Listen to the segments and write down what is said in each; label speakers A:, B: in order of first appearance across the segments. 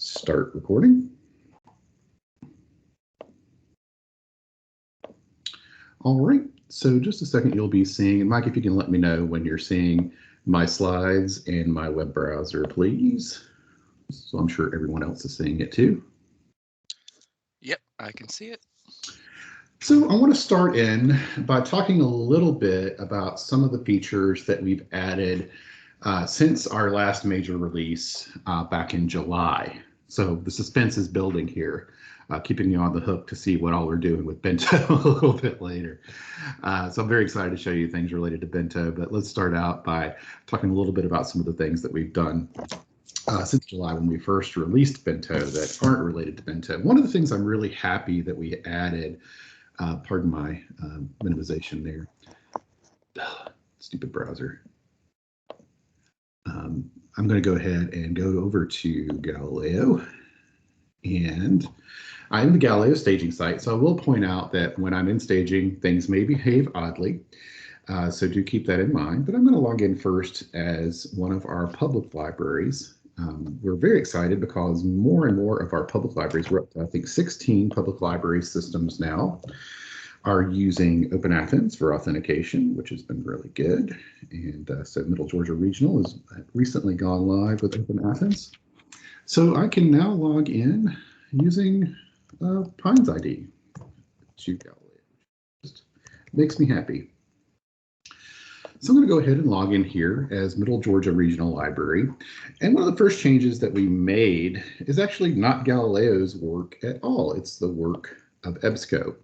A: start recording. All right, so just a second you'll be seeing, and Mike, if you can let me know when you're seeing my slides and my web browser, please. So I'm sure everyone else is seeing it too.
B: Yep, I can see it.
A: So I want to start in by talking a little bit about some of the features that we've added since our last major release back in July. So the suspense is building here, keeping you on the hook to see what all we're doing with Bento a little bit later. So I'm very excited to show you things related to Bento, but let's start out by talking a little bit about some of the things that we've done since July when we first released Bento that aren't related to Bento. One of the things I'm really happy that we added, pardon my minimization there, stupid browser. I'm going to go ahead and go over to Galileo, and I'm in the Galileo staging site. So I will point out that when I'm in staging, things may behave oddly. So do keep that in mind, but I'm going to log in first as one of our public libraries. We're very excited because more and more of our public libraries, we're up to, I think, 16 public library systems now, are using Open Athens for authentication, which has been really good. And so Middle Georgia Regional has recently gone live with Open Athens. So I can now log in using Pines ID to Galileo. Just makes me happy. So I'm going to go ahead and log in here as Middle Georgia Regional Library. And one of the first changes that we made is actually not Galileo's work at all. It's the work of Ebsco.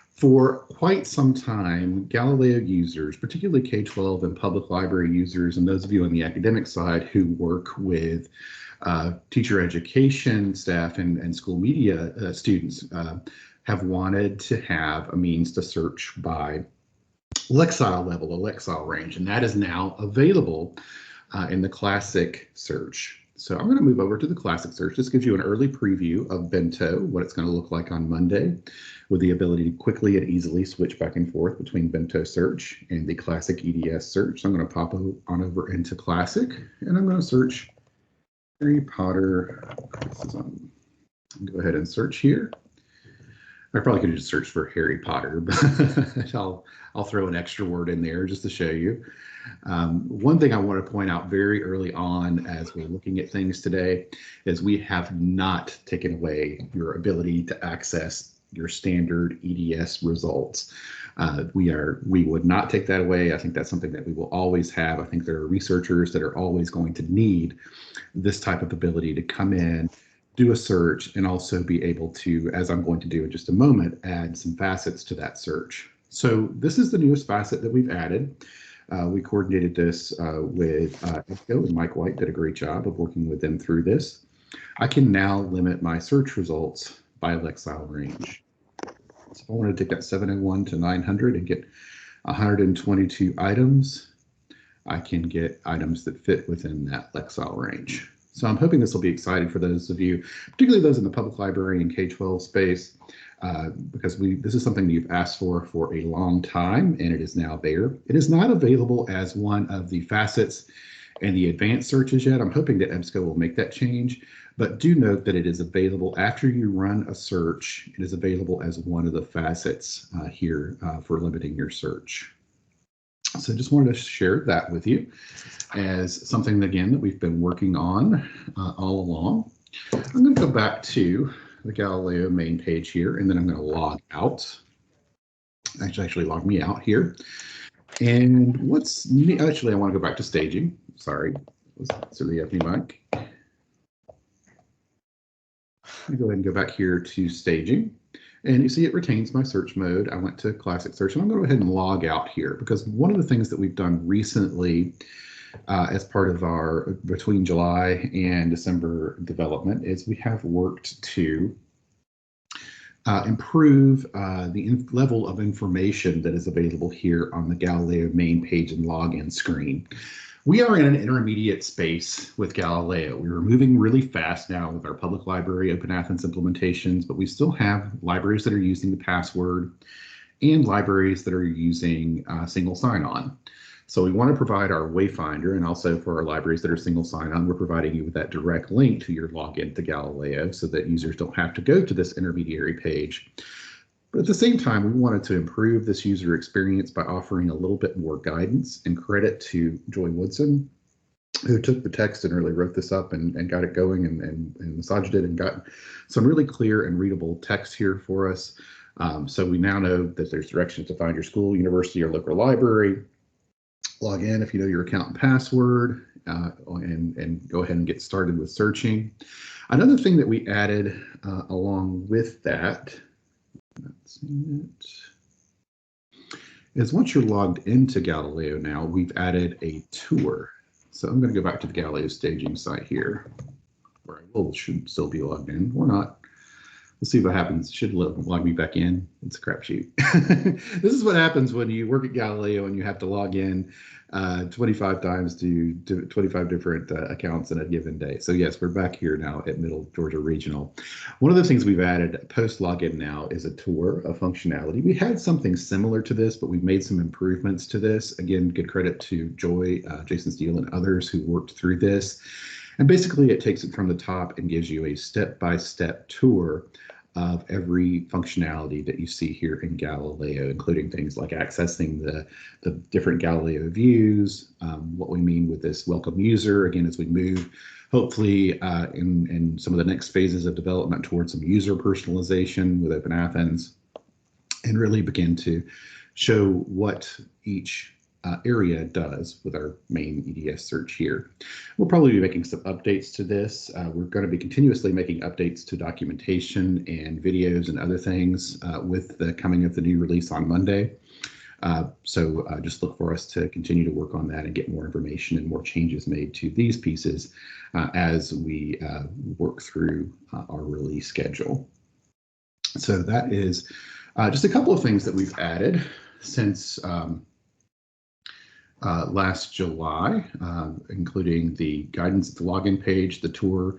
A: For quite some time, Galileo users, particularly K-12 and public library users, and those of you on the academic side who work with teacher education staff and school media students, have wanted to have a means to search by Lexile level, a Lexile range, and that is now available in the classic search. So I'm going to move over to the classic search. This gives you an early preview of Bento, what it's going to look like on Monday, with the ability to quickly and easily switch back and forth between Bento search and the classic EDS search. So I'm going to pop on over into classic, and I'm going to search Harry Potter. Go ahead and search here. I probably could have just searched for Harry Potter, but I'll throw an extra word in there just to show you. One thing I want to point out very early on as we're looking at things today is we have not taken away your ability to access your standard EDS results. We would not take that away. I think that's something that we will always have. I think there are researchers that are always going to need this type of ability to come in, do a search, and also be able to, as I'm going to do in just a moment, add some facets to that search. So this is the newest facet that we've added. We coordinated this with Ebsco, and Mike White did a great job of working with them through this. I can now limit my search results by Lexile range. So if I want to take that 701 to 900 and get 122 items, I can get items that fit within that Lexile range. So I'm hoping this will be exciting for those of you, particularly those in the public library and K-12 space, because this is something you've asked for a long time, and it is now there. It is not available as one of the facets and the advanced searches yet. I'm hoping that Ebsco will make that change, but do note that it is available after you run a search. It is available as one of the facets here for limiting your search. So just wanted to share that with you as something, again, that we've been working on all along. I'm going to go back to the Galileo main page here, and then I'm going to log out. Actually log me out here. And actually, I want to go back to staging. Sorry, let's silly up me, Mike. Let me go ahead and go back here to staging. And you see it retains my search mode. I went to classic search, and I'm going to go ahead and log out here, because one of the things that we've done recently as part of our between July and December development is we have worked to improve the level of information that is available here on the Galileo main page and login screen. We are in an intermediate space with Galileo. We're moving really fast now with our public library Open Athens implementations, but we still have libraries that are using the password and libraries that are using single sign-on. So we want to provide our Wayfinder, and also for our libraries that are single sign-on, we're providing you with that direct link to your login to Galileo so that users don't have to go to this intermediary page. But at the same time, we wanted to improve this user experience by offering a little bit more guidance, and credit to Joy Woodson, who took the text and really wrote this up and got it going and massaged it and got some really clear and readable text here for us. So we now know that there's directions to find your school, university, or local library. Log in if you know your account and password, and go ahead and get started with searching. Another thing that we added along with that, is once you're logged into Galileo now, we've added a tour. So I'm going to go back to the Galileo staging site here, where I should still be logged in or not. We'll see what happens. It should log me back in. It's a crapshoot. This is what happens when you work at Galileo and you have to log in 25 times to 25 different accounts in a given day. So yes, we're back here now at Middle Georgia Regional. One of the things we've added post login now is a tour of functionality. We had something similar to this, but we've made some improvements to this. Again, good credit to Joy, Jason Steele, and others who worked through this. And basically it takes it from the top and gives you a step-by-step tour of every functionality that you see here in Galileo, including things like accessing the different Galileo views, what we mean with this welcome user, again, as we move, hopefully in some of the next phases of development towards some user personalization with Open Athens, and really begin to show what each area does with our main EDS search here. We'll probably be making some updates to this. We're going to be continuously making updates to documentation and videos and other things with the coming of the new release on Monday. So just look for us to continue to work on that and get more information and more changes made to these pieces as we work through our release schedule. So that is just a couple of things that we've added since last July, including the guidance at the login page, the tour,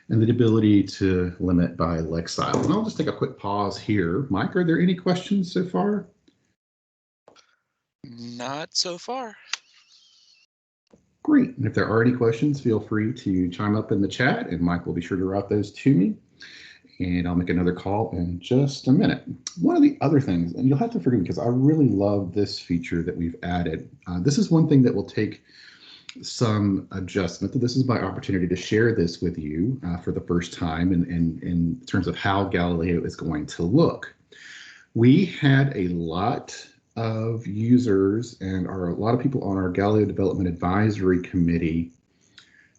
A: and the ability to limit by Lexile. And I'll just take a quick pause here. Mike, are there any questions so far?
B: Not so far.
A: Great. And if there are any questions, feel free to chime up in the chat, and Mike will be sure to route those to me. And I'll make another call in just a minute. One of the other things, and you'll have to forgive me because I really love this feature that we've added. This is one thing that will take some adjustment. This is my opportunity to share this with you for the first time in terms of how Galileo is going to look. We had a lot of users and a lot of people on our Galileo Development Advisory Committee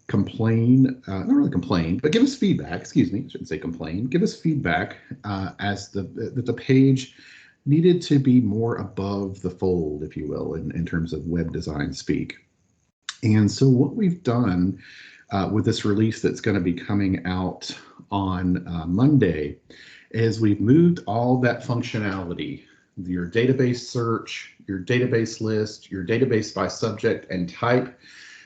A: complain, not really complain, but give us feedback, excuse me, I shouldn't say complain, give us feedback as that the page needed to be more above the fold, if you will, in terms of web design speak. And so what we've done with this release that's going to be coming out on Monday is we've moved all that functionality, your database search, your database list, your database by subject and type.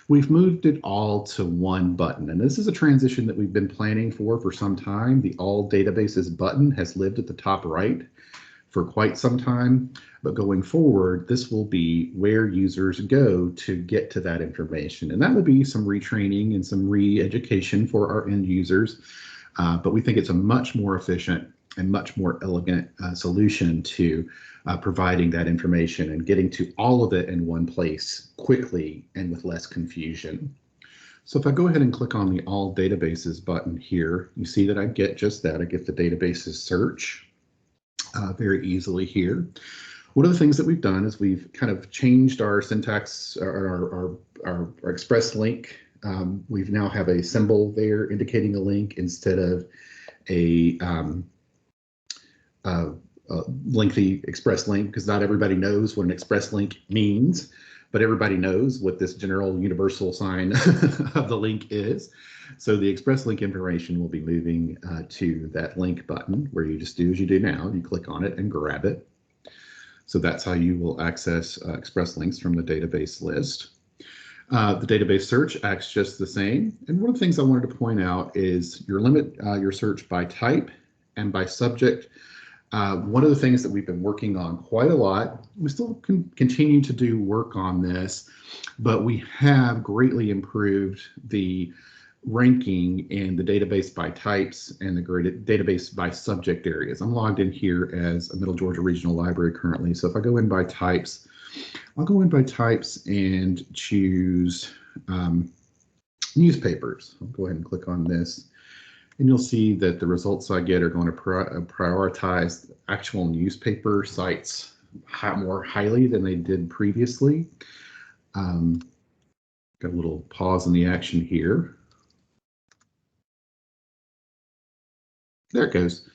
A: We've moved it all to one button, and this is a transition that we've been planning for some time. The All Databases button has lived at the top right for quite some time, but going forward, this will be where users go to get to that information, and that will be some retraining and some re-education for our end users, but we think it's a much more efficient and much more elegant solution to providing that information and getting to all of it in one place quickly and with less confusion. So if I go ahead and click on the All Databases button here, you see that I get just that. I get the databases search very easily here. One of the things that we've done is we've kind of changed our syntax, our express link. We now have a symbol there indicating a link instead of a lengthy express link, because not everybody knows what an express link means, but everybody knows what this general universal sign of the link is. So the express link information will be moving to that link button, where you just do as you do now. You click on it and grab it. So that's how you will access express links from the database list. The database search acts just the same. And one of the things I wanted to point out is limit your search by type and by subject. One of the things that we've been working on quite a lot, we still continue to do work on this, but we have greatly improved the ranking in the database by types and the database by subject areas. I'm logged in here as a Middle Georgia Regional Library currently. So if I go in by types, I'll go in by types and choose newspapers. I'll go ahead and click on this. And you'll see that the results I get are going to prioritize actual newspaper sites more highly than they did previously. Got a little pause in the action here. There it goes.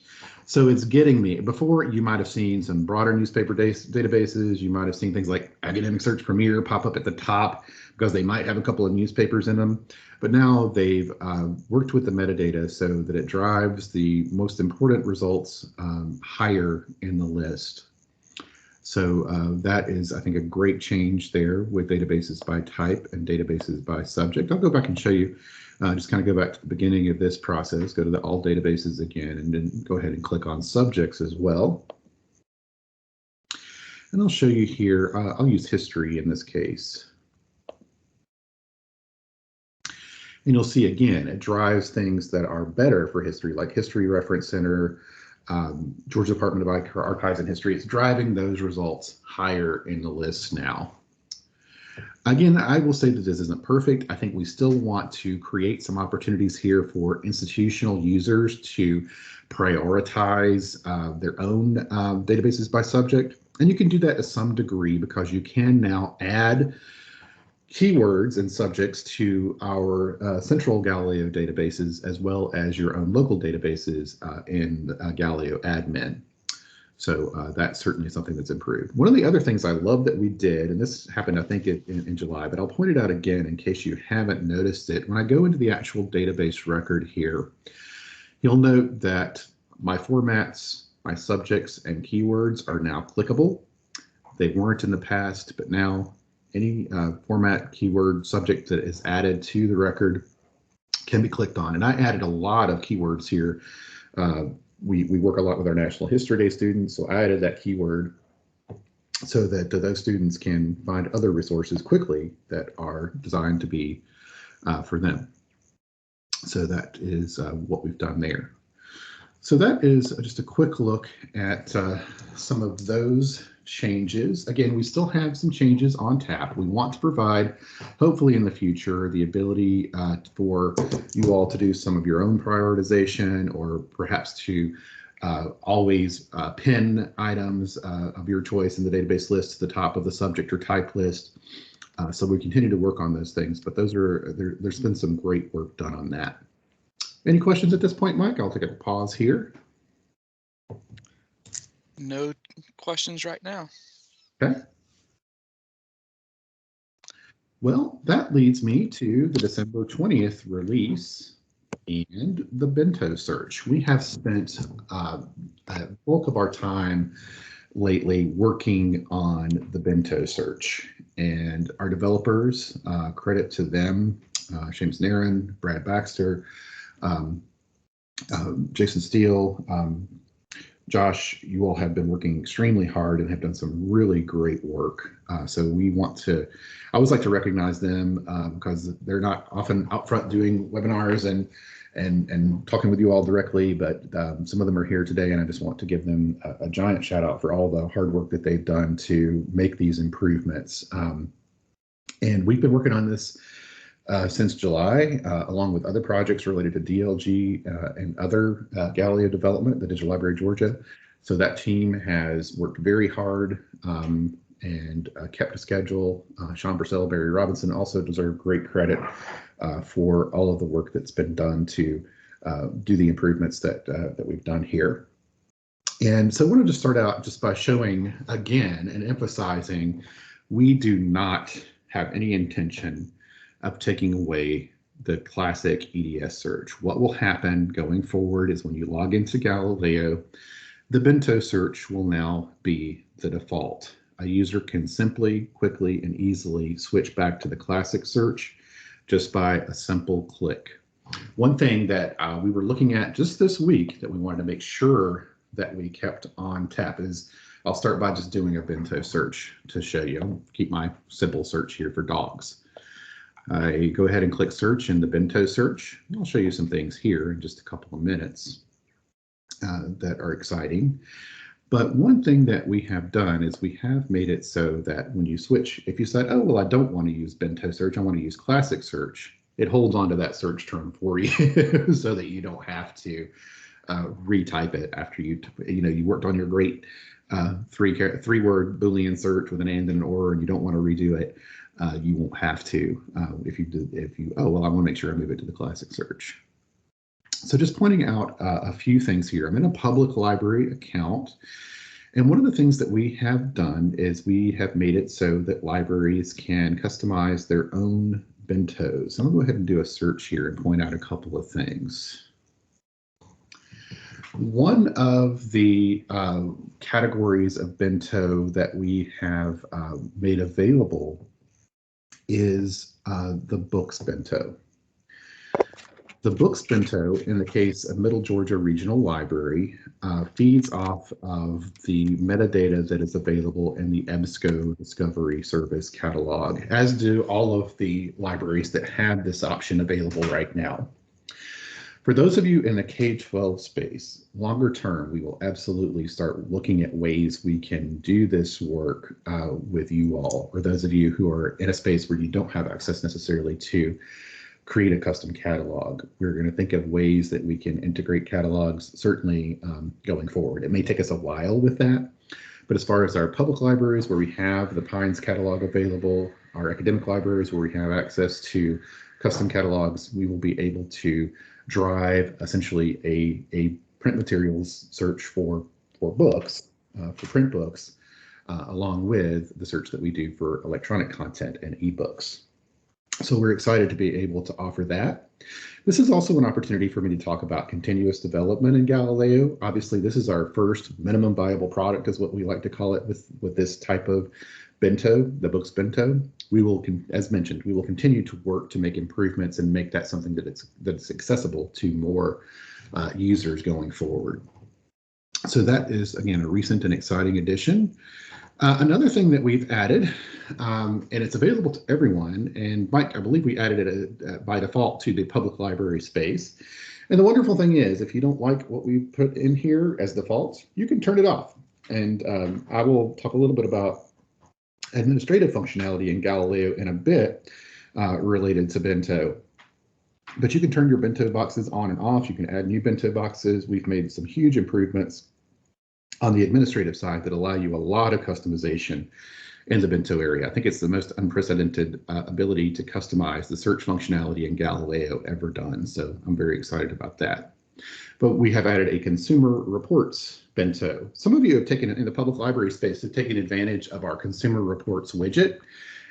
A: So it's getting me. Before, you might have seen some broader newspaper databases. You might have seen things like Academic Search Premier pop up at the top because they might have a couple of newspapers in them. But now they've worked with the metadata so that it drives the most important results higher in the list. So that is, I think, a great change there with databases by type and databases by subject. I'll go back and show you. Just kind of go back to the beginning of this process, go to the all databases again, and then go ahead and click on subjects as well. And I'll show you here, I'll use history in this case. And you'll see again, it drives things that are better for history, like History Reference Center, Georgia Department of Archives and History. It's driving those results higher in the list now. Again, I will say that this isn't perfect. I think we still want to create some opportunities here for institutional users to prioritize their own databases by subject. And you can do that to some degree because you can now add keywords and subjects to our central Galileo databases, as well as your own local databases in Galileo admin. So that's certainly something that's improved. One of the other things I love that we did, and this happened, I think, in July, but I'll point it out again in case you haven't noticed it. When I go into the actual database record here, you'll note that my formats, my subjects, and keywords are now clickable. They weren't in the past, but now any format, keyword, subject that is added to the record can be clicked on. And I added a lot of keywords here. We work a lot with our National History Day students, so I added that keyword so that those students can find other resources quickly that are designed to be for them. So that is what we've done there. So that is just a quick look at some of those changes. Again, we still have some changes on tap. We want to provide, hopefully in the future, the ability for you all to do some of your own prioritization, or perhaps to always pin items of your choice in the database list to the top of the subject or type list. So we continue to work on those things, but there's been some great work done on that. Any questions at this point, Mike? I'll take a pause here.
B: No questions right now.
A: Okay. Well, that leads me to the December 20th release and the bento search. We have spent a bulk of our time lately working on the bento search, and our developers, credit to them, James Nairn, Brad Baxter, Jason Steele, Josh, you all have been working extremely hard and have done some really great work. So we want to, I always like to recognize them because they're not often out front doing webinars and talking with you all directly, but some of them are here today, and I just want to give them a giant shout out for all the hard work that they've done to make these improvements. And we've been working on this since July, along with other projects related to DLG and other Galileo development, the Digital Library of Georgia. So that team has worked very hard and kept a schedule. Sean Purcell, Barry Robinson also deserve great credit for all of the work that's been done to do the improvements that we've done here. And so I wanted to start out just by showing again and emphasizing we do not have any intention of taking away the classic EDS search. What will happen going forward is when you log into Galileo, the bento search will now be the default. A user can simply, quickly, and easily switch back to the classic search just by a simple click. One thing that we were looking at just this week that we wanted to make sure that we kept on tap is I'll start by just doing a bento search to show you. I'll keep my simple search here for dogs. I go ahead and click search in the bento search. I'll show you some things here in just a couple of minutes that are exciting. But one thing that we have done is we have made it so that when you switch, if you said, oh, well, I don't want to use bento search, I want to use classic search, it holds onto that search term for you so that you don't have to retype it after you worked on your great three-word Boolean search with an and and an or, and you don't want to redo it. You won't have to oh, well, I want to make sure I move it to the classic search. So just pointing out a few things here. I'm in a public library account. And one of the things that we have done is we have made it so that libraries can customize their own bentos. I'm going to go ahead and do a search here and point out a couple of things. One of the categories of bento that we have made available is the books bento. The books bento, in the case of Middle Georgia Regional Library, feeds off of the metadata that is available in the Ebsco Discovery Service catalog, as do all of the libraries that have this option available right now. For those of you in the K-12 space, longer term, we will absolutely start looking at ways we can do this work with you all, or those of you who are in a space where you don't have access necessarily to create a custom catalog. We're going to think of ways that we can integrate catalogs, certainly going forward. It may take us a while with that, but as far as our public libraries where we have the Pines catalog available, our academic libraries where we have access to custom catalogs, we will be able to drive essentially a print materials search for books, for print books, along with the search that we do for electronic content and ebooks. So we're excited to be able to offer that. This is also an opportunity for me to talk about continuous development in Galileo. Obviously, this is our first minimum viable product, is what we like to call it with this type of bento, the books bento. We will, as mentioned, we will continue to work to make improvements and make that something that's accessible to more users going forward. So that is, again, a recent and exciting addition. Another thing that we've added, and it's available to everyone, and Mike, I believe we added it by default to the public library space. And the wonderful thing is, if you don't like what we put in here as default, you can turn it off. And I will talk a little bit about administrative functionality in Galileo in a bit related to bento. But you can turn your bento boxes on and off. You can add new bento boxes. We've made some huge improvements on the administrative side that allow you a lot of customization in the bento area. I think it's the most unprecedented ability to customize the search functionality in Galileo ever done. So I'm very excited about that. But we have added a consumer reports bento. Some of you have taken it in the public library space, have taken advantage of our consumer reports widget.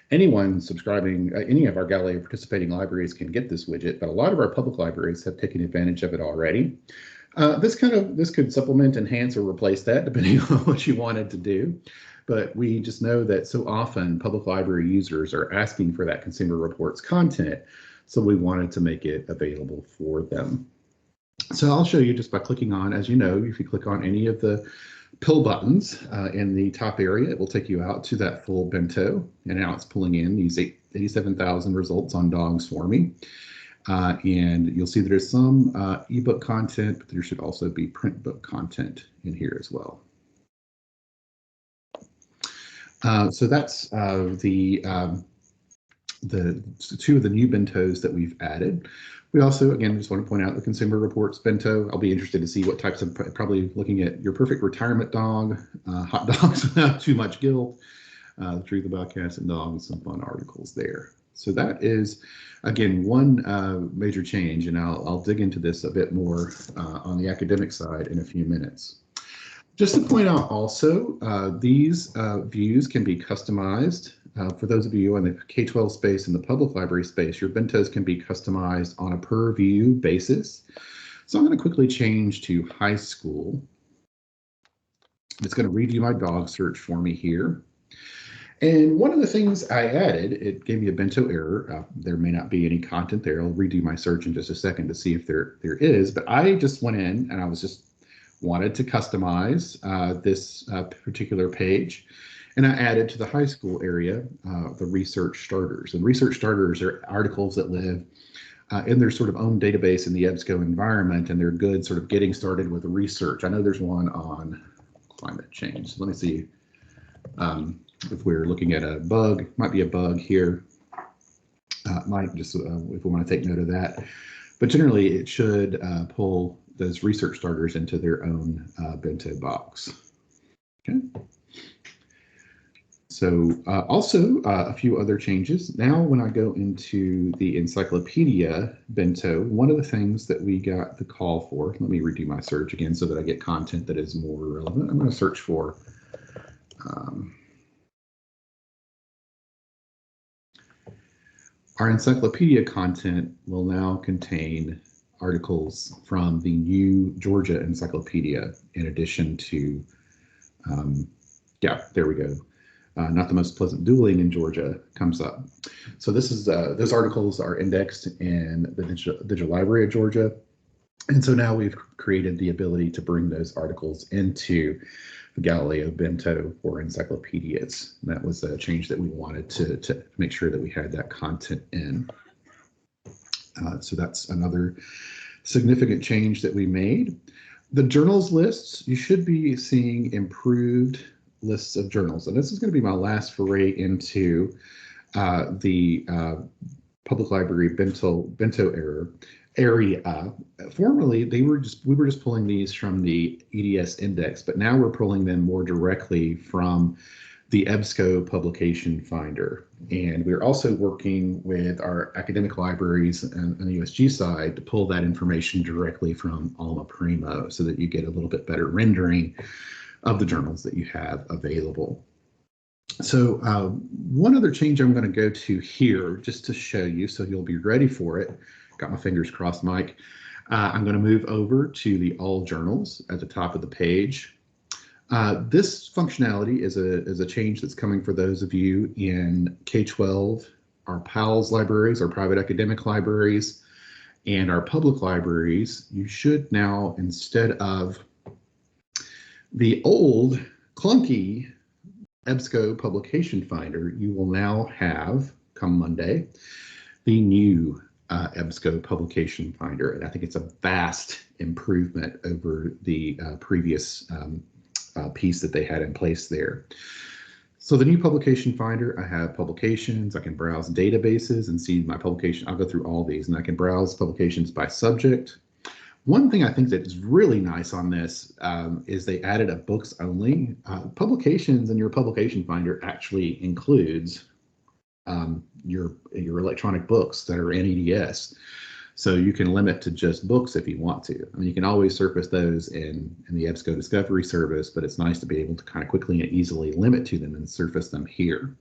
A: Anyone subscribing, any of our Galileo participating libraries can get this widget, but a lot of our public libraries have taken advantage of it already. This could supplement, enhance, or replace that, depending on what you wanted to do. But we just know that so often public library users are asking for that consumer reports content, so we wanted to make it available for them. So I'll show you just by clicking on, as you know, if you click on any of the pill buttons in the top area, it will take you out to that full bento. And now it's pulling in these 87,000 results on dogs for me. And you'll see there's some ebook content, but there should also be print book content in here as well. So that's the two of the new bentos that we've added. We also, again, just want to point out the consumer reports bento. I'll be interested to see what types of, probably looking at your perfect retirement dog, hot dogs without too much guilt, the truth about cats and dogs, some fun articles there. So that is, again, one major change, and I'll dig into this a bit more on the academic side in a few minutes. Just to point out also, these views can be customized. For those of you in the K-12 space and the public library space, your bentos can be customized on a per view basis. So I'm going to quickly change to high school. It's going to redo my dog search for me here. And one of the things I added, it gave me a bento error. There may not be any content there. I'll redo my search in just a second to see if there is. But I just went in and I was just wanted to customize this particular page. And I added to the high school area the research starters. And research starters are articles that live in their sort of own database in the Ebsco environment, and they're good sort of getting started with research. I know there's one on climate change. So let me see if we're looking at a bug, might be a bug here. Might just if we want to take note of that. But generally, it should pull those research starters into their own bento box. Okay. So also a few other changes. Now, when I go into the encyclopedia bento, one of the things that we got the call for, let me redo my search again so that I get content that is more relevant. I'm going to search for our encyclopedia content will now contain articles from the new Georgia encyclopedia, in addition to, yeah, there we go. Not the most pleasant dueling in Georgia comes up. So this is those articles are indexed in the digital library of Georgia. And so now we've created the ability to bring those articles into the Galileo bento for encyclopedias. And that was a change that we wanted to make sure that we had that content in. So that's another significant change that we made. The journals lists, you should be seeing improved lists of journals. And this is going to be my last foray into the public library bento area. Formerly, we were just pulling these from the EDS index, but now we're pulling them more directly from the Ebsco publication finder. And we're also working with our academic libraries and the USG side to pull that information directly from Alma Primo so that you get a little bit better rendering of the journals that you have available. So one other change I'm going to go to here just to show you, so you'll be ready for it. Got my fingers crossed, Mike. I'm going to move over to the all journals at the top of the page. This functionality is a change that's coming for those of you in K-12, our PALS libraries, our private academic libraries, and our public libraries. You should now, instead of the old clunky Ebsco publication finder, you will now have, come Monday, the new Ebsco publication finder. And I think it's a vast improvement over the previous piece that they had in place there. So the new publication finder, I have publications, I can browse databases and see my publication. I'll go through all these and I can browse publications by subject. One thing I think that is really nice on this is they added a books only. Publications in your publication finder actually includes your electronic books that are in EDS. So you can limit to just books if you want to. I mean, you can always surface those in the Ebsco Discovery Service, but it's nice to be able to kind of quickly and easily limit to them and surface them here.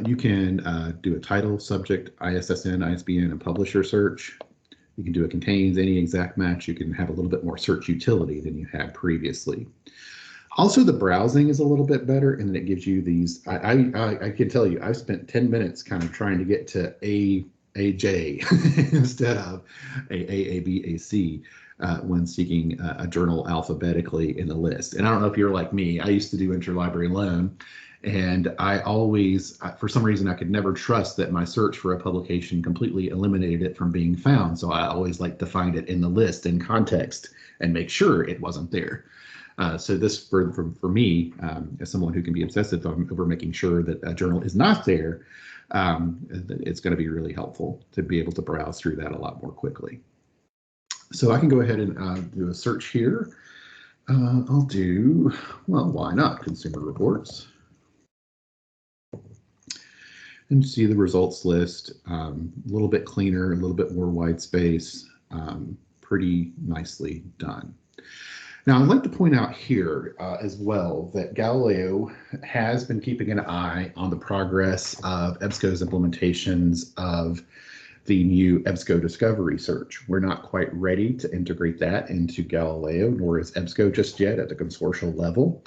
A: You can do a title, subject, ISSN, ISBN, and publisher search. You can do a contains any exact match. You can have a little bit more search utility than you had previously. Also, the browsing is a little bit better, and then it gives you these. I can tell you, I've spent 10 minutes kind of trying to get to AJ instead of A, B, A, C when seeking a journal alphabetically in the list. And I don't know if you're like me. I used to do interlibrary loan, and I always, for some reason, I could never trust that my search for a publication completely eliminated it from being found. So I always like to find it in the list in context and make sure it wasn't there. So this, for me, as someone who can be obsessive over making sure that a journal is not there, it's going to be really helpful to be able to browse through that a lot more quickly. So I can go ahead and do a search here. I'll do, well, why not, consumer reports. And see the results list, a little bit cleaner, a little bit more white space, pretty nicely done. Now, I'd like to point out here as well that Galileo has been keeping an eye on the progress of Ebsco's implementations of the new Ebsco Discovery Search. We're not quite ready to integrate that into Galileo, nor is Ebsco just yet at the consortial level.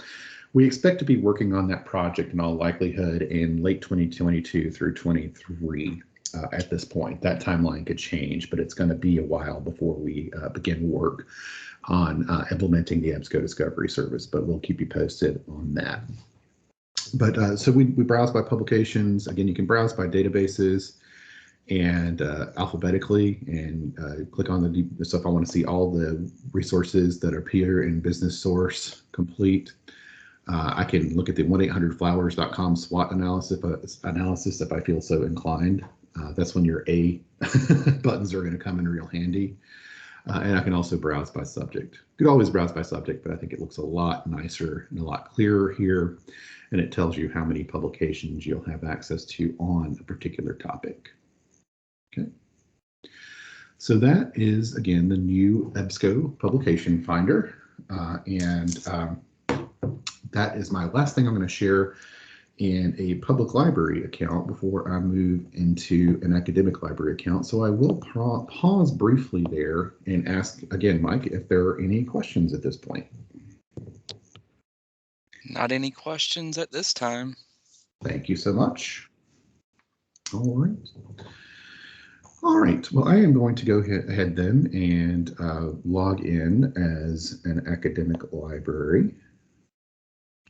A: We expect to be working on that project in all likelihood in late 2022 through 23. at this point. That timeline could change, but it's going to be a while before we begin work on implementing the Ebsco Discovery Service, but we'll keep you posted on that. But so we browse by publications. Again, you can browse by databases and alphabetically, and click on the stuff. I want to see all the resources that appear in Business Source Complete. I can look at the 1-800-Flowers.com SWOT analysis if I feel so inclined. That's when your A buttons are going to come in real handy. And I can also browse by subject. You could always browse by subject, but I think it looks a lot nicer and a lot clearer here. And it tells you how many publications you'll have access to on a particular topic. Okay. So that is, again, the new Ebsco publication finder. That is my last thing I'm going to share in a public library account before I move into an academic library account. So I will pause briefly there and ask again, Mike, if there are any questions at this point.
B: Not any questions at this time.
A: Thank you so much. All right. All right. Well, I am going to go ahead then and log in as an academic library.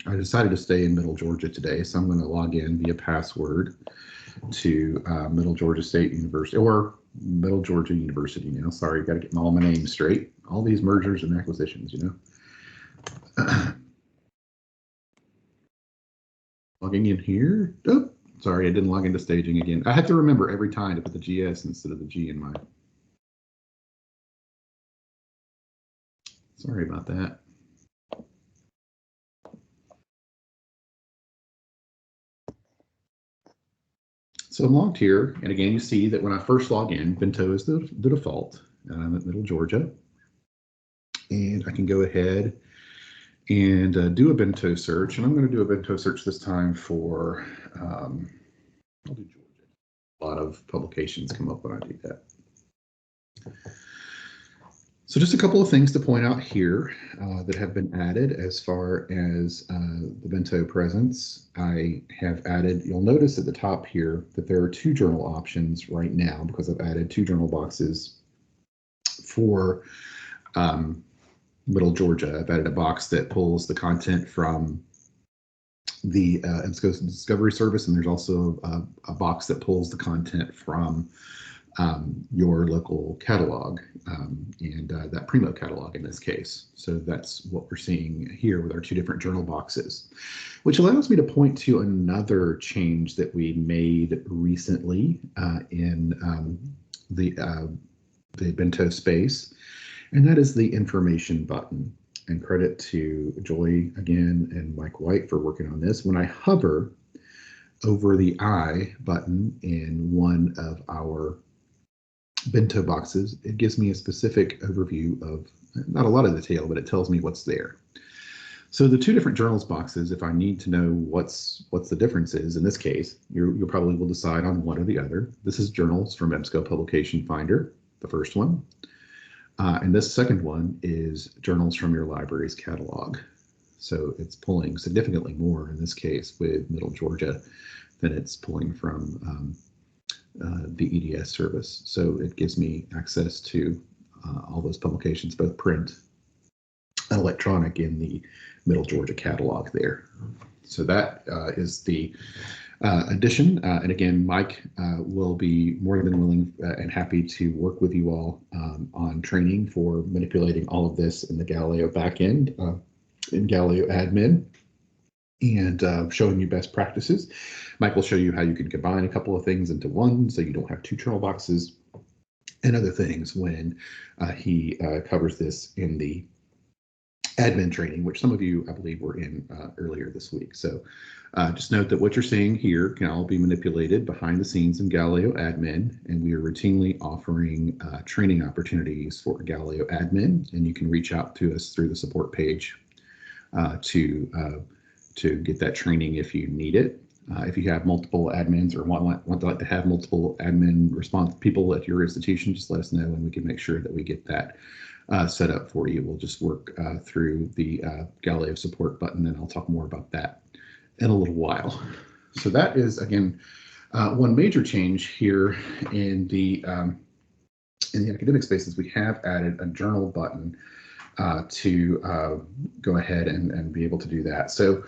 A: I decided to stay in Middle Georgia today, so I'm going to log in via password to Middle Georgia State University, or Middle Georgia University now. Sorry, got to get all my names straight. All these mergers and acquisitions, you know. Logging in here. Oh, sorry, I didn't log into staging again. I have to remember every time to put the GS instead of the G in mine. Sorry about that. So I'm logged here, and again, you see that when I first log in, Bento is the default, and I'm at Middle Georgia. And I can go ahead and do a Bento search, and I'm going to do a Bento search this time for, I'll do Georgia. A lot of publications come up when I do that. So just a couple of things to point out here that have been added as far as the Bento presence. I have added, you'll notice at the top here that there are 2 journal options right now because I've added 2 journal boxes for Middle Georgia. I've added a box that pulls the content from the Ebsco Discovery Service, and there's also a box that pulls the content from your local catalog and that Primo catalog in this case. So that's what we're seeing here with our 2 different journal boxes, which allows me to point to another change that we made recently in the Bento space, and that is the information button. And credit to Joy again and Mike White for working on this. When I hover over the I button in one of our Bento boxes, it gives me a specific overview of, not a lot of detail, but it tells me what's there. So the 2 different journals boxes, if I need to know what's the difference is, in this case, you probably will decide on one or the other. This is journals from Ebsco Publication Finder, the first one. And this second one is journals from your library's catalog. So it's pulling significantly more in this case with Middle Georgia than it's pulling from the EDS service. So it gives me access to all those publications, both print and electronic, in the Middle Georgia catalog there. So that is the addition. And again, Mike will be more than willing and happy to work with you all on training for manipulating all of this in the Galileo backend, in Galileo admin, and showing you best practices. Mike will show you how you can combine a couple of things into one so you don't have 2 journal boxes, and other things when he covers this in the admin training, which some of you, I believe, were in earlier this week. So just note that what you're seeing here can all be manipulated behind the scenes in Galileo admin, and we are routinely offering training opportunities for Galileo admin, and you can reach out to us through the support page to get that training if you need it. If you have multiple admins or want to have multiple admin response people at your institution, just let us know and we can make sure that we get that set up for you. We'll just work through the Galileo support button, and I'll talk more about that in a little while. So that is, again, One major change here in the academic space is we have added a journal button to go ahead and be able to do that. So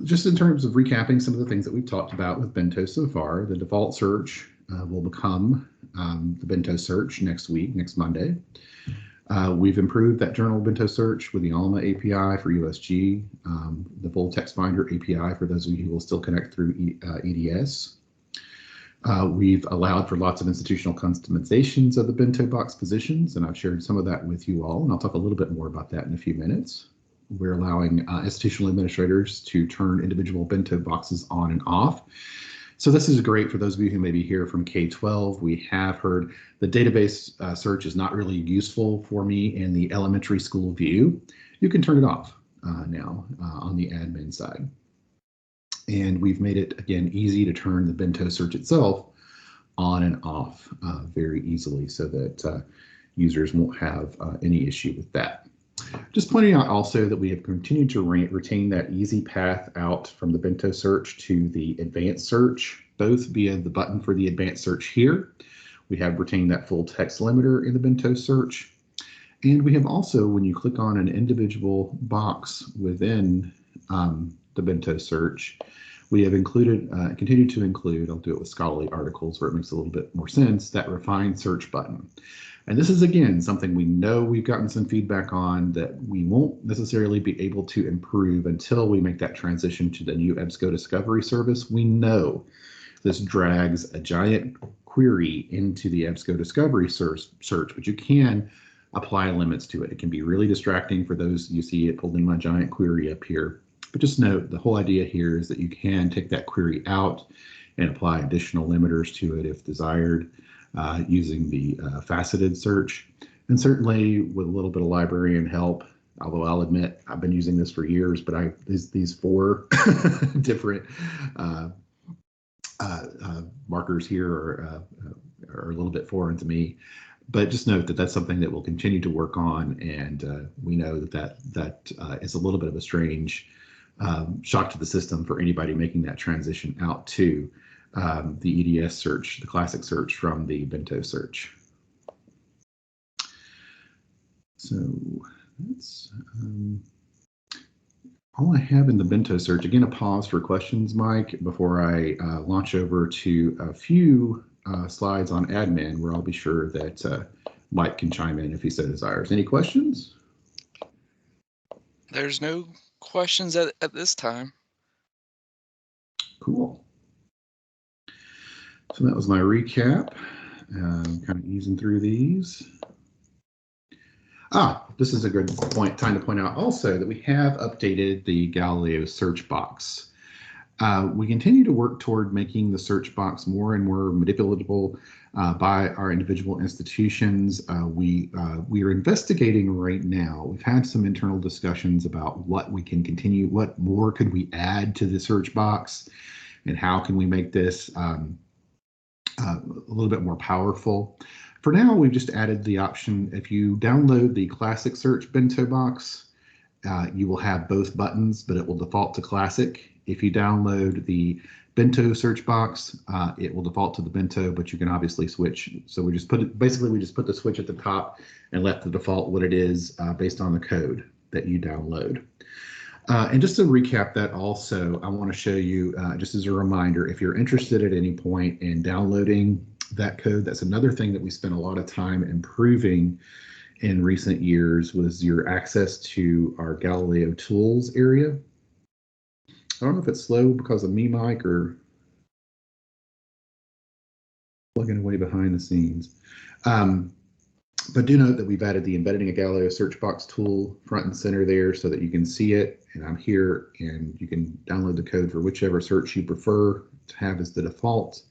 A: just in terms of recapping some of the things that we've talked about with Bento so far, the default search will become the Bento search next week, next Monday. We've improved that journal Bento search with the Alma API for USG, the full text finder API for those of you who will still connect through EDS. We've allowed for lots of institutional customizations of the Bento box positions, and I've shared some of that with you all, and I'll talk a little bit more about that in a few minutes. We're allowing institutional administrators to turn individual Bento boxes on and off. So this is great for those of you who may be here from K-12. We have heard the database search is not really useful for me in the elementary school view. You can turn it off now on the admin side. And we've made it, again, easy to turn the Bento search itself on and off very easily so that users won't have any issue with that. Just pointing out also that we have continued to retain that easy path out from the Bento search to the advanced search, both via the button for the advanced search here. We have retained that full text limiter in the Bento search. And we have also, when you click on an individual box within the Bento search, we have included, continued to include, I'll do it with scholarly articles where it makes a little bit more sense, that refined search button. And this is, again, something we know we've gotten some feedback on that we won't necessarily be able to improve until we make that transition to the new Ebsco Discovery service. We know this drags a giant query into the Ebsco Discovery search, but you can apply limits to it. It can be really distracting for those, you see it pulled in my giant query up here. But just note, the whole idea here is that you can take that query out and apply additional limiters to it if desired. Using the faceted search, and certainly with a little bit of librarian help, although I'll admit I've been using this for years, but these four different markers here are a little bit foreign to me. But just note that that's something that we'll continue to work on, and we know that is a little bit of a strange shock to the system for anybody making that transition out to the EDS search, the classic search from the Bento search. So that's all I have in the Bento search. Again, a pause for questions, Mike, before I launch over to a few slides on admin, where I'll be sure that Mike can chime in if he so desires. Any questions?
B: There's no questions at this time.
A: Cool. So that was my recap, kind of easing through these. This is a good time to point out also that we have updated the Galileo search box. We continue to work toward making the search box more and more manipulatable by our individual institutions. We are investigating right now. We've had some internal discussions about what we can continue, what more could we add to the search box, and how can we make this a little bit more powerful. For now, we've just added the option, if you download the classic search Bento box, you will have both buttons, but it will default to classic. If you download the Bento search box, it will default to the Bento, but you can obviously switch. So we just put it, basically we just put the switch at the top and left the default what it is based on the code that you download. And just to recap that also, I want to show you, just as a reminder, if you're interested at any point in downloading that code, that's another thing that we spent a lot of time improving in recent years, was your access to our Galileo Tools area. I don't know if it's slow because of me, Mike, or plugging away behind the scenes. But do note that we've added the Embedding a Galileo search box tool front and center there so that you can see it, and I'm here, and you can download the code for whichever search you prefer to have as the default.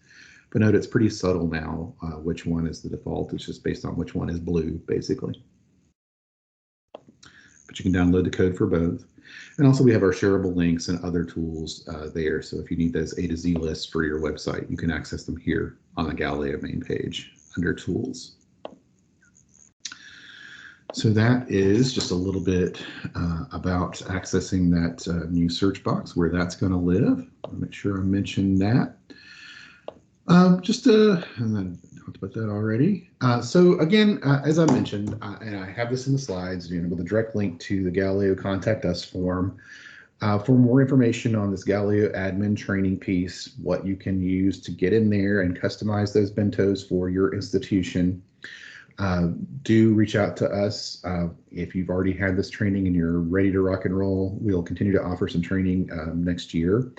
A: But note it's pretty subtle now which one is the default. It's just based on which one is blue, basically. But you can download the code for both. And also we have our shareable links and other tools there. So if you need those A to Z lists for your website, you can access them here on the Galileo main page under Tools. So that is just a little bit about accessing that new search box, where that's going to live. I'll make sure I mention that. And then I talked about that already. So again, as I mentioned, and I have this in the slides, with a direct link to the Galileo Contact Us form. For more information on this Galileo admin training piece, what you can use to get in there and customize those bentos for your institution, do reach out to us. If you've already had this training and you're ready to rock and roll, we'll continue to offer some training next year.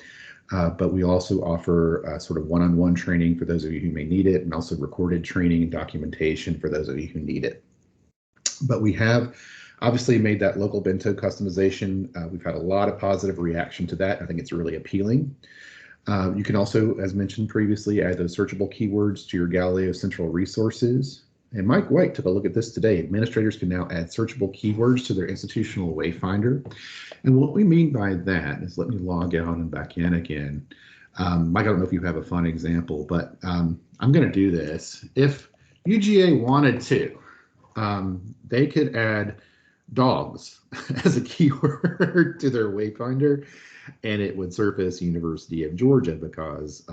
A: But we also offer sort of one-on-one training for those of you who may need it, and also recorded training and documentation for those of you who need it. But we have obviously made that local bento customization. We've had a lot of positive reaction to that. I think it's really appealing. You can also, as mentioned previously, add those searchable keywords to your Galileo Central Resources. And Mike White took a look at this today. Administrators can now add searchable keywords to their institutional Wayfinder. And what we mean by that is, let me log out and back in again. Mike, I don't know if you have a fun example, but I'm going to do this. If UGA wanted to, they could add dogs as a keyword to their Wayfinder, and it would surface University of Georgia because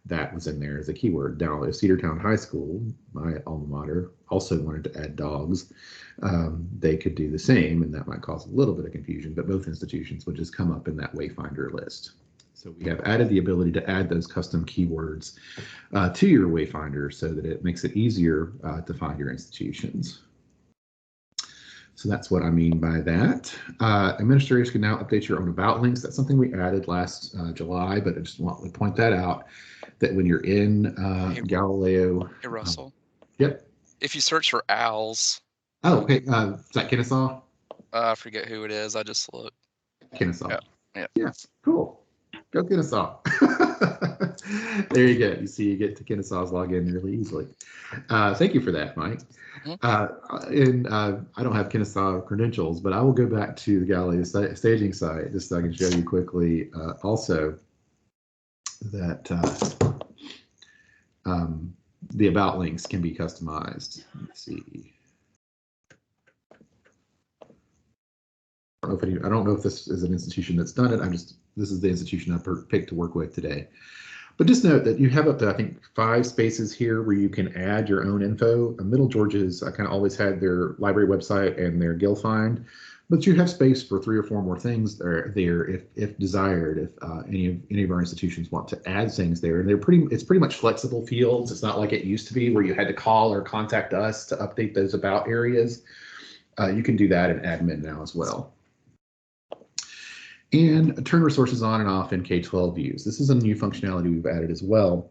A: that was in there as a keyword. Now, if Cedartown High School, my alma mater, also wanted to add dogs, they could do the same, and that might cause a little bit of confusion, but both institutions would just come up in that Wayfinder list. So we have added the ability to add those custom keywords to your Wayfinder so that it makes it easier to find your institutions. So that's what I mean by that. Administrators can now update your own about links. That's something we added last July, but I just want to point that out, that when you're in Galileo.
B: Hey, Russell.
A: Yep.
B: If you search for owls.
A: Oh, okay. Is that Kennesaw?
B: I forget who it is. I just looked.
A: Kennesaw.
B: Yeah.
A: Yeah, cool. Go Kennesaw. There you go. You see, you get to Kennesaw's login really easily. Thank you for that, Mike. And I don't have Kennesaw credentials, but I will go back to the Galileo staging site just so I can show you quickly also that the about links can be customized. Let's see. I don't know if this is an institution that's done it. This is the institution I picked to work with today. But just note that you have up to, I think, 5 spaces here where you can add your own info. Middle Georgia's kind of always had their library website and their GilFind, but you have space for 3 or 4 more things there if desired. If any of our institutions want to add things there, and it's pretty much flexible fields. It's not like it used to be where you had to call or contact us to update those about areas. You can do that in admin now as well. And turn resources on and off in K-12 views. This is a new functionality we've added as well.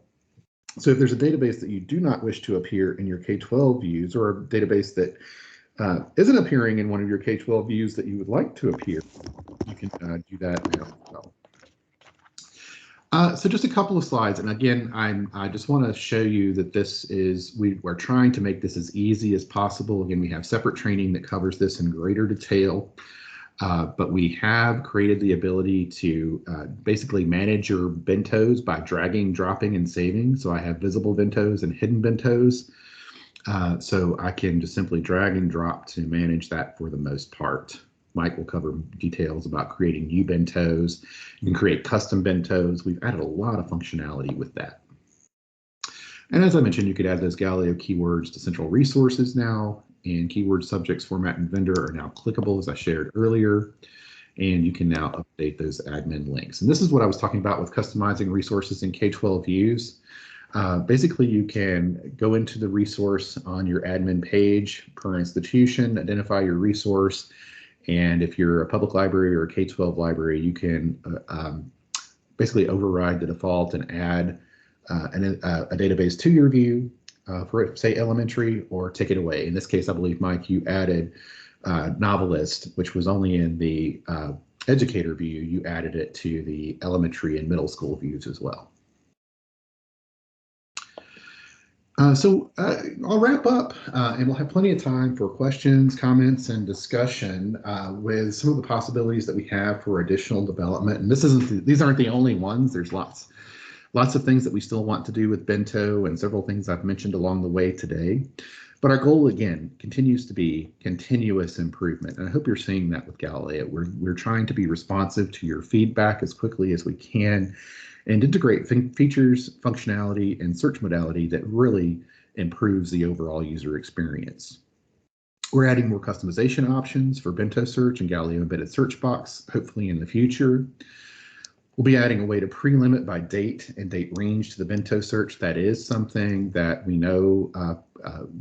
A: So if there's a database that you do not wish to appear in your K-12 views, or a database that isn't appearing in one of your K-12 views that you would like to appear, you can do that now as well. So just a couple of slides, and again, I just want to show you that we're trying to make this as easy as possible. Again, we have separate training that covers this in greater detail. But we have created the ability to basically manage your bentos by dragging, dropping, and saving. So I have visible bentos and hidden bentos. So I can just simply drag and drop to manage that for the most part. Mike will cover details about creating new bentos. You can create custom bentos. We've added a lot of functionality with that. And as I mentioned, you could add those Galileo keywords to central resources now. And keyword subjects, format, and vendor are now clickable, as I shared earlier. And you can now update those admin links. And this is what I was talking about with customizing resources in K-12 views. Basically, you can go into the resource on your admin page per institution, identify your resource. And if you're a public library or a K-12 library, you can basically override the default and add a database to your view. For, say, elementary, or take it away. In this case, I believe, Mike, you added novelist, which was only in the educator view. You added it to the elementary and middle school views as well. So I'll wrap up, and we'll have plenty of time for questions, comments, and discussion with some of the possibilities that we have for additional development. And these aren't the only ones. There's lots of things that we still want to do with bento, and several things I've mentioned along the way today. But our goal, again, continues to be continuous improvement. And I hope you're seeing that with Galileo. We're trying to be responsive to your feedback as quickly as we can and integrate features, functionality, and search modality that really improves the overall user experience. We're adding more customization options for Bento Search and Galileo Embedded Search Box, hopefully in the future. We'll be adding a way to pre-limit by date and date range to the Bento search. That is something that we know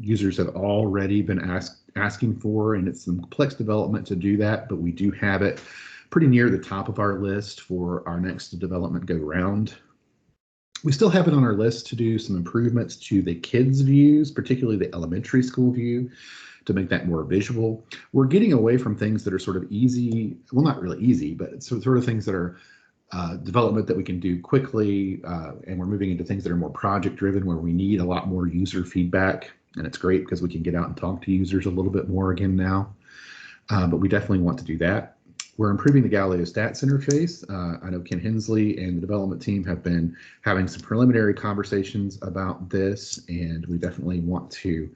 A: users have already been asking for, and it's some complex development to do that, but we do have it pretty near the top of our list for our next development go round. We still have it on our list to do some improvements to the kids' views, particularly the elementary school view, to make that more visual. We're getting away from things that are sort of easy, well, not really easy, but it's sort of things that are development that we can do quickly, and we're moving into things that are more project driven where we need a lot more user feedback, and it's great because we can get out and talk to users a little bit more again now, but we definitely want to do that. We're improving the Galileo Stats interface. I know Ken Hensley and the development team have been having some preliminary conversations about this, and we definitely want to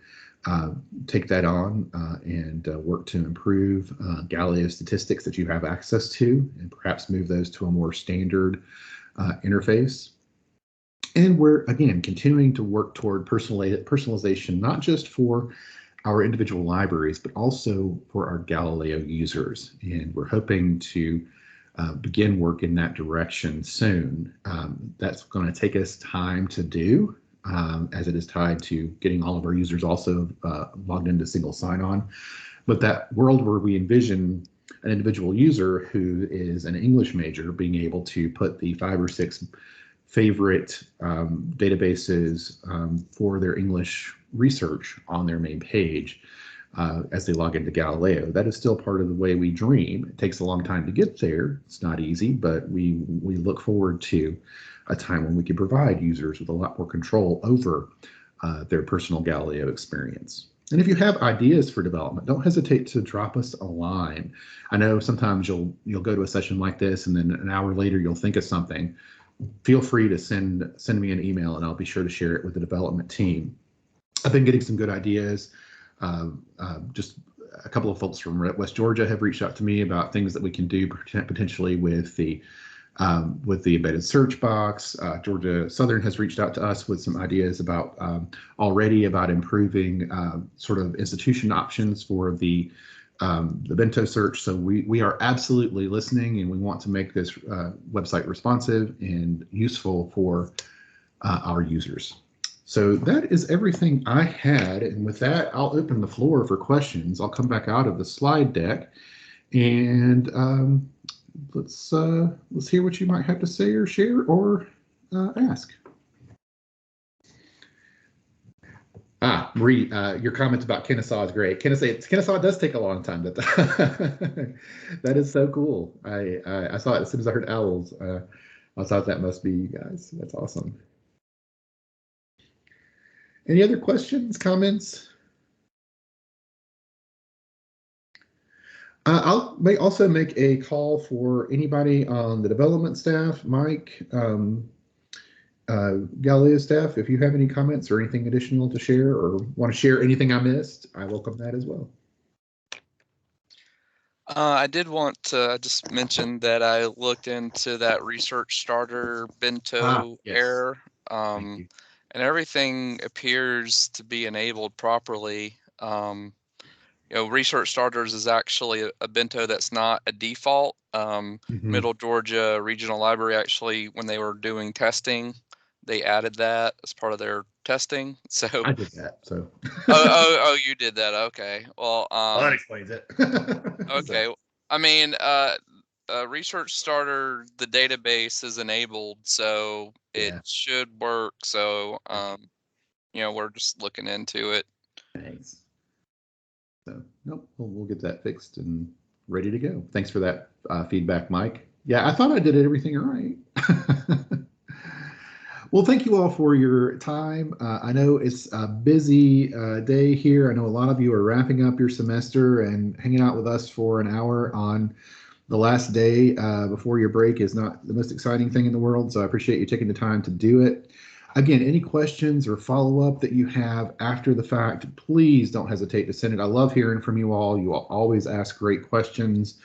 A: take that on and work to improve Galileo statistics that you have access to, and perhaps move those to a more standard interface. And we're, again, continuing to work toward personalization, not just for our individual libraries, but also for our Galileo users. And we're hoping to begin work in that direction soon. That's going to take us time to do, as it is tied to getting all of our users also logged into single sign-on. But that world where we envision an individual user who is an English major being able to put the 5 or 6 favorite databases for their English research on their main page as they log into Galileo. That is still part of the way we dream. It takes a long time to get there. It's not easy, but we look forward to a time when we can provide users with a lot more control over their personal Galileo experience. And if you have ideas for development, don't hesitate to drop us a line. I know sometimes you'll go to a session like this, and then an hour later you'll think of something. Feel free to send me an email, and I'll be sure to share it with the development team. I've been getting some good ideas. Just a couple of folks from West Georgia have reached out to me about things that we can do potentially with the embedded search box. Georgia Southern has reached out to us with some ideas about already about improving sort of institution options for the Bento search. So we are absolutely listening, and we want to make this website responsive and useful for our users. So that is everything I had, and with that, I'll open the floor for questions. I'll come back out of the slide deck, and let's hear what you might have to say or share or ask. Marie, your comment about Kennesaw is great. Kennesaw does take a long time. That is so cool. I saw it as soon as I heard owls. I thought that must be you guys. That's awesome. Any other questions, comments? May also make a call for anybody on the development staff, Mike, Galileo staff. If you have any comments or anything additional to share, or want to share anything I missed, I welcome that as well.
B: I did want to just mention that I looked into that Research Starter Bento
A: Yes.
B: error, and everything appears to be enabled properly. Research Starters is actually a Bento that's not a default. Middle Georgia Regional Library actually, when they were doing testing, they added that as part of their testing. So
A: I did that. So.
B: oh, you did that. Okay. Well,
A: that explains it.
B: Okay. So. I mean, Research Starter, the database is enabled, so it should work. So, we're just looking into it.
A: Thanks. So, nope, we'll get that fixed and ready to go. Thanks for that feedback, Mike. Yeah, I thought I did everything right. Well, thank you all for your time. I know it's a busy day here. I know a lot of you are wrapping up your semester, and hanging out with us for an hour on the last day before your break is not the most exciting thing in the world. So I appreciate you taking the time to do it. Again, any questions or follow-up that you have after the fact, please don't hesitate to send it. I love hearing from you all. You all always ask great questions.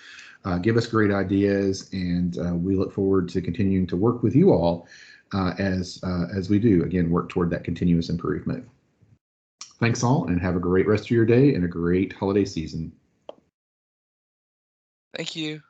A: give us great ideas, and we look forward to continuing to work with you all as we do, again, work toward that continuous improvement. Thanks all, and have a great rest of your day and a great holiday season.
B: Thank you.